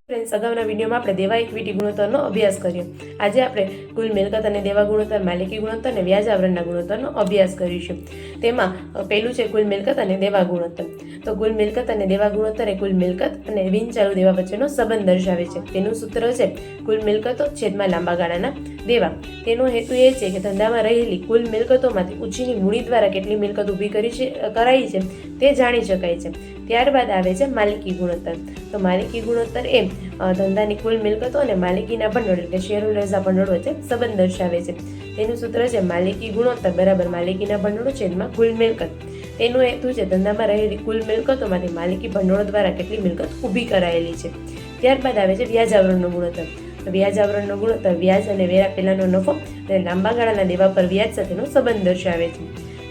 Friends, અગાઉના વિડીયોમાં આપણે દેવા ઇક્વિટી ગુણોત્તરનો અભ્યાસ કર્યો. આજે આપણે કુલ મિલકત અને દેવા ગુણોત્તર, માલિકી ગુણોત્તર અને વ્યાજ આવરણના ગુણોત્તરનો અભ્યાસ કરીશું. તેમાં પહેલું છે કુલ મિલકત અને દેવા ગુણોત્તર. તો કુલ મિલકત અને દેવા ગુણોત્તર એ કુલ મિલકત અને બિનચાલુ દેવા વચ્ચેનો સંબંધ દર્શાવે છે. તેનું સૂત્ર છે કુલ મિલકતો છેદમાં લાંબા ગાળાના દેવા. તેનો હેતુ એ છે કે ધંધામાં રહેલી કુલ મિલકતોમાંથી ઉછીની મૂડી દ્વારા કેટલી મિલકત ઊભી કરાઈ છે તે જાણી શકાય છે. ત્યારબાદ આવે છે માલિકી ગુણોત્તર. તો માલિકી ગુણોત્તર એ ધંધાની કુલ મિલકતો અને માલિકીના ભંડોળ એટલે શેર હોલ્ડર્સના ભંડોળ વચ્ચે સંબંધ દર્શાવે છે. તેનું સૂત્ર છે માલિકી ગુણોત્તર બરાબર માલિકીના ભંડોળ છેદમાં કુલ મિલકત. તેનો હેતુ છે ધંધામાં રહેલી કુલ મિલકતોમાંથી માલિકી ભંડોળ દ્વારા કેટલી મિલકત ઊભી કરાયેલી છે. ત્યારબાદ આવે છે વ્યાજ આવરણનો ગુણોત્તર. વ્યાજ આવરણનો ગુણોત્તર વ્યાજ અને વેરા પહેલાનો નફો અને લાંબા ગાળાના દેવા પર વ્યાજ સાથેનો સંબંધ દર્શાવે છે.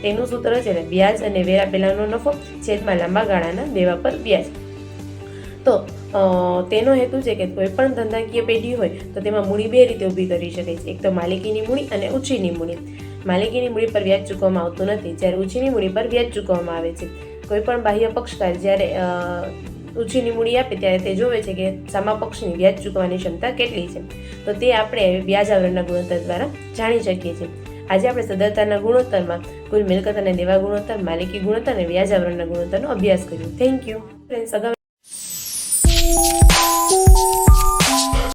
તેનું સૂત્ર છે વ્યાજ અને વેરા પહેલાનો નફો છેદમાં લાંબા ગાળાના દેવા પર વ્યાજ. તો તેનો હેતુ છે કે કોઈ પણ ધંધાકીય પેઢી હોય તો તેમાં મૂડી બે રીતે ઊભી કરી શકાય છે. એક તો માલિકીની મૂડી અને ઉછીની મૂડી. માલિકીની મૂડી પર વ્યાજ ચૂકવવામાં આવતું નથી, જ્યારે ઉછીની મૂડી પર વ્યાજ ચૂકવવામાં આવે છે. કોઈ પણ બાહ્ય પક્ષકાર જ્યારે ઉછીની મૂડી આપે ત્યારે તે જોવે છે કે સામા પક્ષની વ્યાજ ચૂકવવાની ક્ષમતા કેટલી છે. તો તે આપણે વ્યાજ આવરણના ગુણોત્તર દ્વારા જાણી શકીએ છીએ. આજે આપણે સદ્ધરતાના ગુણોત્તરમાં કુલ મિલકત અને દેવા ગુણોત્તર, માલિકી ગુણોત્તર અને વ્યાજ આવરણના ગુણોત્તરનો અભ્યાસ કર્યો. Thank you friends.